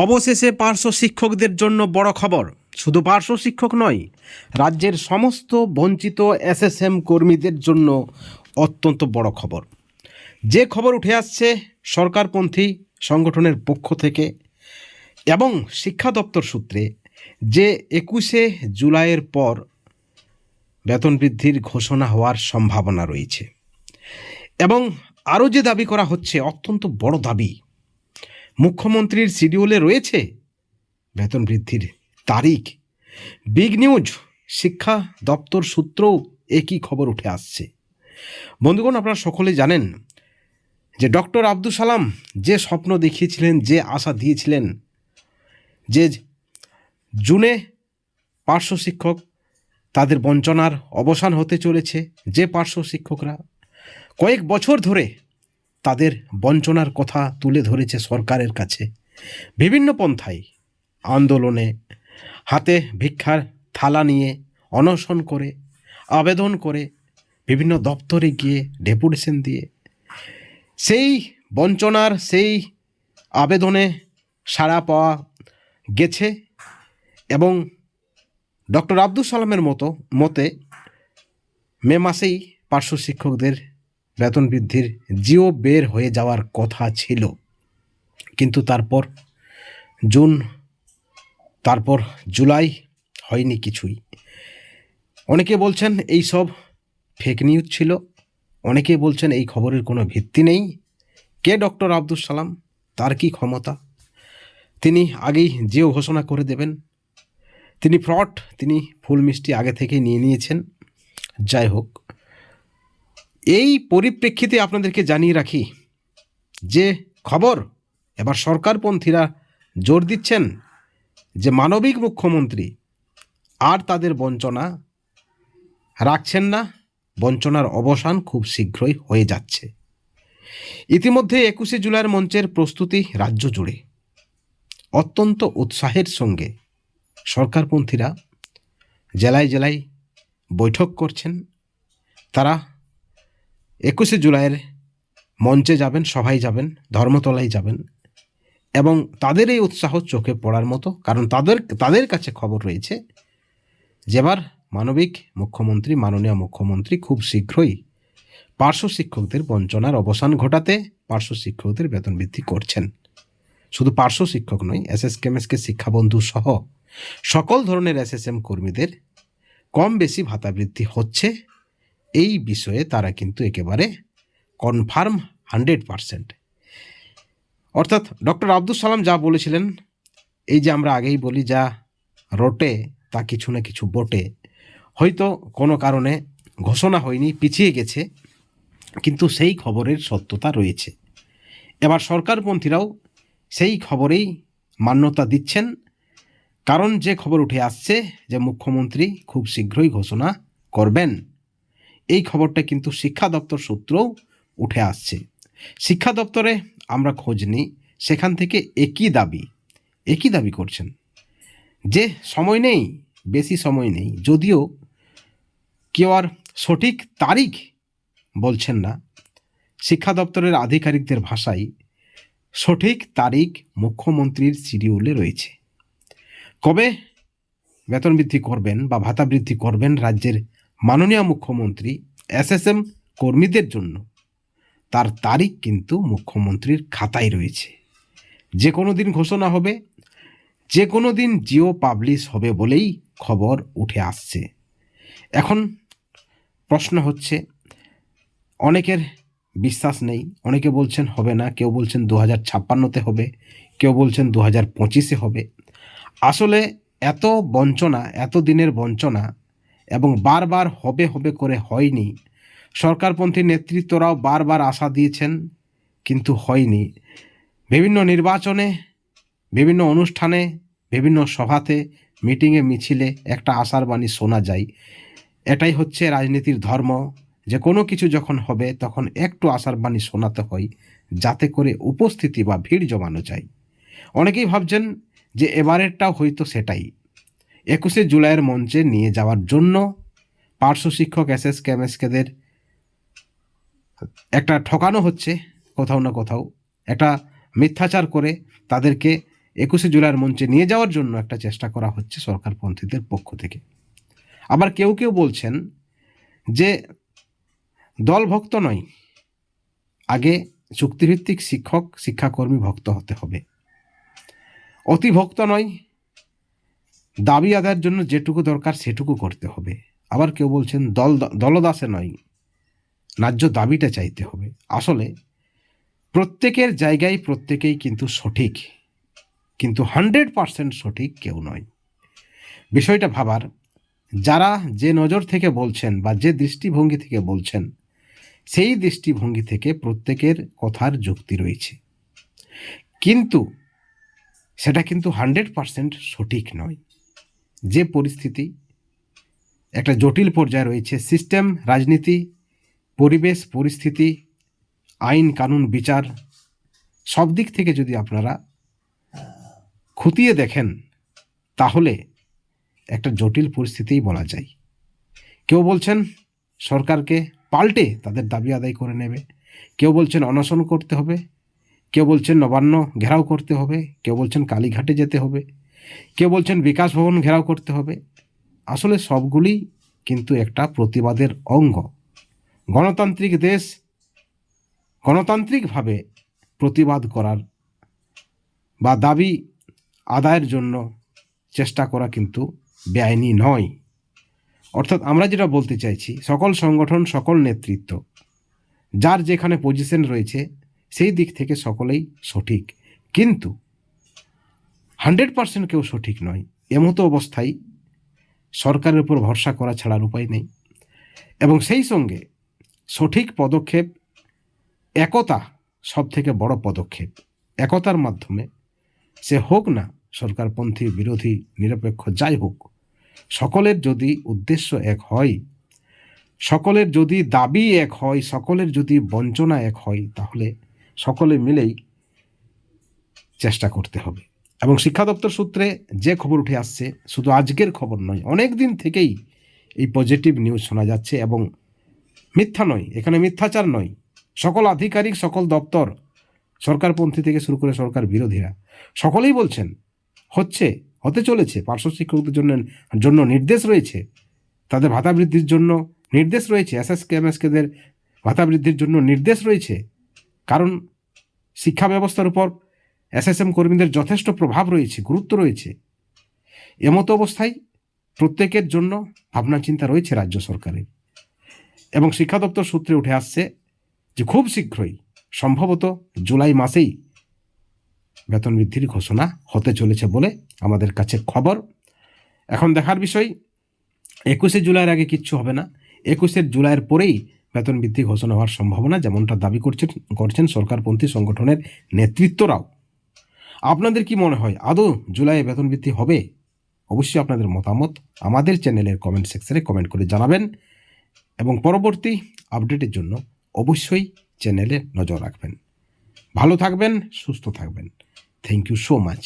অবশেষে পার্শ্ব শিক্ষকদের জন্য বড় খবর। শুধু পার্শ্ব শিক্ষক নয়, রাজ্যের সমস্ত বঞ্চিত এসএসএম কর্মীদের জন্য অত্যন্ত বড় খবর। যে খবর উঠে আসছে সরকারপন্থী সংগঠনের পক্ষ থেকে এবং শিক্ষা দপ্তর সূত্রে, যে 21শে জুলাইয়ের পর বেতন বৃদ্ধির ঘোষণা হওয়ার সম্ভাবনা রয়েছে এবং আরও যে দাবি করা হচ্ছে অত্যন্ত বড় দাবি। মুখ্যমন্ত্রীর শিডিউলে রয়েছে বেতন বৃদ্ধির তারিখ। বিগ নিউজ, শিক্ষা দপ্তর সূত্রেও একই খবর উঠে আসছে। বন্ধুগণ, আপনারা সকলে জানেন যে ডক্টর আব্দুল সালাম যে স্বপ্ন দেখিয়েছিলেন, যে আশা দিয়েছিলেন যে জুনে পার্শ্ব শিক্ষক তাদের বঞ্চনার অবসান হতে চলেছে, যে পার্শ্ব শিক্ষকরা কয়েক বছর ধরে তাদের বঞ্চনার কথা তুলে ধরেছে সরকারের কাছে, বিভিন্ন পন্থায় আন্দোলনে, হাতে ভিক্ষার থালা নিয়ে অনশন করে, আবেদন করে, বিভিন্ন দপ্তরে গিয়ে ডেপুটেশন দিয়ে সেই বঞ্চনার সেই আবেদনে সাড়া পাওয়া গেছে এবং ডক্টর আব্দুল সালামের মতে মে মাসেই পার্শ্ব শিক্ষকদের বেতন বৃদ্ধির জিও বের হয়ে যাওয়ার কথা ছিল। কিন্তু তারপর জুন, তারপর জুলাই, হয়নি কিছুই। অনেকে বলছেন এই সব ফেক নিউজ ছিল, অনেকে বলছেন এই খবরের কোনো ভিত্তি নেই। কে ডক্টর আব্দুল সালাম? তার কি ক্ষমতা? তিনি আগেই জিও ঘোষণা করে দেবেন? তিনি ফ্রড, তিনি ফুল মিষ্টি আগে থেকে নিয়ে নিয়েছেন। যাই হোক, এই পরিপ্রেক্ষিতে আপনাদেরকে জানিয়ে রাখি যে খবর এবার সরকারপন্থীরা জোর দিচ্ছেন যে মানবিক মুখ্যমন্ত্রী আর তাদের বঞ্চনা রাখছেন না, বঞ্চনার অবসান খুব শীঘ্রই হয়ে যাচ্ছে। ইতিমধ্যে 21শে জুলাইয়ের মঞ্চের প্রস্তুতি রাজ্য জুড়ে অত্যন্ত উৎসাহের সঙ্গে সরকারপন্থীরা জেলায় জেলায় বৈঠক করছেন। তারা 21শে জুলাইয়ের মঞ্চে যাবেন, সভায় যাবেন, ধর্মতলায় যাবেন এবং তাদের এই উৎসাহ চোখে পড়ার মতো, কারণ তাদের কাছে খবর রয়েছে যেবার মানবিক মুখ্যমন্ত্রী, মাননীয় মুখ্যমন্ত্রী খুব শীঘ্রই পার্শ্ব শিক্ষকদের বঞ্চনার অবসান ঘটাতে পার্শ্ব শিক্ষকদের বেতন বৃদ্ধি করছেন। শুধু পার্শ্ব শিক্ষক নয়, এসএসকেএমএসকে শিক্ষাবন্ধু সহ সকল ধরনের এসএসএম কর্মীদের কম বেশি ভাতা বৃদ্ধি হচ্ছে। এই বিষয়ে তারা কিন্তু একেবারে কনফার্ম 100%। অর্থাৎ ডক্টর আব্দুল সালাম যা বলেছিলেন, এই যে আমরা আগেই বলি যা রটে তা কিছু না কিছু বটে, হয়তো কোনো কারণে ঘোষণা হয়নি, পিছিয়ে গেছে, কিন্তু সেই খবরের সত্যতা রয়েছে। এবার সরকারপন্থীরাও সেই খবরেই মান্যতা দিচ্ছেন, কারণ যে খবর উঠে আসছে যে মুখ্যমন্ত্রী খুব শীঘ্রই ঘোষণা করবেন, এই খবরটা কিন্তু শিক্ষা দপ্তর সূত্রেও উঠে আসছে। শিক্ষা দপ্তরে আমরা খোঁজ নিই, সেখান থেকে একই দাবি করছেন যে সময় নেই, বেশি সময় নেই। যদিও কেউ আর সঠিক তারিখ বলছেন না, শিক্ষা দপ্তরের আধিকারিকদের ভাষায় সঠিক তারিখ মুখ্যমন্ত্রীর শিডিউলে রয়েছে। কবে বেতন বৃদ্ধি করবেন বা ভাতা বৃদ্ধি করবেন রাজ্যের মাননীয় মুখ্যমন্ত্রী এসএসএম কর্মীদের জন্য, তার তারিখ কিন্তু মুখ্যমন্ত্রীর খাতায় রয়েছে। যে কোনো দিন ঘোষণা হবে, যে কোনো দিন জিও পাবলিশ হবে বলেই খবর উঠে আসছে। এখন প্রশ্ন হচ্ছে, অনেকের বিশ্বাস নেই, অনেকে বলছেন হবে না, কেউ বলছেন 2056-তে হবে, কেউ বলছেন 2025-এ হবে। আসলে এত বঞ্চনা, এত দিনের বঞ্চনা এবং বারবার হবে হবে করে হয়নি। সরকারপন্থী নেতৃত্বরাও বারবার আশা দিয়েছেন, কিন্তু হয়নি। বিভিন্ন নির্বাচনে, বিভিন্ন অনুষ্ঠানে, বিভিন্ন সভাতে, মিটিংয়ে, মিছিলে একটা আশার বাণী শোনা যায়। এটাই হচ্ছে রাজনীতির ধর্ম, যে কোনো কিছু যখন হবে তখন একটু আশার বাণী শোনাতে হয়, যাতে করে উপস্থিতি বা ভিড় জমানো যায়। অনেকেই ভাবছেন যে এবারেরটাও হয়তো সেটাই, 21শে জুলাইয়ের মঞ্চে নিয়ে যাওয়ার জন্য পার্শ্ব শিক্ষক এসএসকেএমএসকেদের একটা ঠকানো হচ্ছে, কোথাও না কোথাও একটা মিথ্যাচার করে তাদেরকে 21শে জুলাইয়ের মঞ্চে নিয়ে যাওয়ার জন্য একটা চেষ্টা করা হচ্ছে সরকারপন্থীদের পক্ষ থেকে। আবার কেউ কেউ বলছেন যে দলভক্ত নয়, আগে চুক্তিভিত্তিক শিক্ষক শিক্ষাকর্মী ভক্ত হতে হবে, অতিভক্ত নয়, দাবি আদায়ের জন্য যেটুকু দরকার সেটুকু করতে হবে। আবার কেউ বলছেন দলদাসে নয়, ন্যায্য দাবিটা চাইতে হবে। আসলে প্রত্যেকের জায়গায় প্রত্যেকেই কিন্তু সঠিক, কিন্তু 100% সঠিক কেউ নয়। বিষয়টা ভাবার, যারা যে নজর থেকে বলছেন বা যে দৃষ্টিভঙ্গি থেকে বলছেন, সেই দৃষ্টিভঙ্গি থেকে প্রত্যেকের কথার যুক্তি রয়েছে, কিন্তু সেটা কিন্তু 100% সঠিক নয়। যে পরিস্থিতি একটা জটিল পর্যায়ে রয়েছে, সিস্টেম, রাজনীতি, পরিবেশ, পরিস্থিতি, আইন কানুন, বিচার, সব দিক থেকে যদি আপনারা খতিয়ে দেখেন তাহলে একটা জটিল পরিস্থিতিই বলা যায়। কেউ বলছেন সরকারকে পাল্টে তাদের দাবি আদায় করে নেবে, কেউ বলছেন অনশন করতে হবে, কেউ বলছেন নবান্ন ঘেরাও করতে হবে, কেউ বলছেন কালীঘাটে যেতে হবে, কেউ বলছেন বিকাশ ভবন ঘেরাও করতে হবে। আসলে সবগুলি কিন্তু একটা প্রতিবাদের অঙ্গ। গণতান্ত্রিক দেশ, গণতান্ত্রিকভাবে প্রতিবাদ করার বা দাবি আদায়ের জন্য চেষ্টা করা কিন্তু বেআইনি নয়। অর্থাৎ আমরা যেটা বলতে চাইছি, সকল সংগঠন, সকল নেতৃত্ব, যার যেখানে পজিশন রয়েছে সেই দিক থেকে সকলেই সঠিক, কিন্তু 100% কেউ সঠিক নয়। এমতো অবস্থায় সরকারের উপর ভরসা করা ছাড়ার উপায় নেই। এবং সেই সঙ্গে সঠিক পদক্ষেপ, একতা সব থেকে বড় পদক্ষেপ। একতার মাধ্যমে সে হোক না সরকারপন্থী, বিরোধী, নিরপেক্ষ, যাই হোক, সকলের যদি উদ্দেশ্য এক হয়, সকলের যদি দাবি এক হয়, সকলের যদি বঞ্চনা এক হয়, তাহলে সকলে মিলেই চেষ্টা করতে হবে। এবং শিক্ষা দপ্তর সূত্রে যে খবর উঠে আসছে, শুধু আজকের খবর নয়, অনেক দিন থেকেই এই পজিটিভ নিউজ শোনা যাচ্ছে। এবং মিথ্যা নয়, এখানে মিথ্যাচার নয়, সকল আধিকারিক, সকল দপ্তর, সরকারপন্থী থেকে শুরু করে সরকার বিরোধীরা, সকলেই বলছেন হতে চলেছে। পার্শ্ব শিক্ষকদের জন্য নির্দেশ রয়েছে, তাদের ভাতা বৃদ্ধির জন্য নির্দেশ রয়েছে, এসএসকে এমএসকেদের ভাতা বৃদ্ধির জন্য নির্দেশ রয়েছে। কারণ শিক্ষা ব্যবস্থার উপর এসএসএম কর্মীদের যথেষ্ট প্রভাব রয়েছে, গুরুত্ব রয়েছে। এমতো অবস্থায় প্রত্যেকের জন্য ভাবনা চিন্তা রয়েছে রাজ্য সরকারের। এবং শিক্ষা দপ্তর সূত্রে উঠে আসছে যে খুব শীঘ্রই, সম্ভবত জুলাই মাসেই বেতন বৃদ্ধির ঘোষণা হতে চলেছে বলে আমাদের কাছে খবর। এখন দেখার বিষয়, 21শে জুলাইয়ের আগে কিচ্ছু হবে না, 21শে জুলাইয়ের পরেই বেতন বৃদ্ধি ঘোষণা হওয়ার সম্ভাবনা, যেমনটা দাবি করছেন সরকারপন্থী সংগঠনের নেতৃত্বরাও। আপনাদের কি মনে হয়, আদৌ জুলাইয়ে বেতন বৃদ্ধি হবে? অবশ্যই আপনাদের মতামত আমাদের চ্যানেলের কমেন্ট সেকশনে কমেন্ট করে জানাবেন। এবং পরবর্তী আপডেটের জন্য অবশ্যই চ্যানেলে নজর রাখবেন। ভালো থাকবেন, সুস্থ থাকবেন। Thank you so much.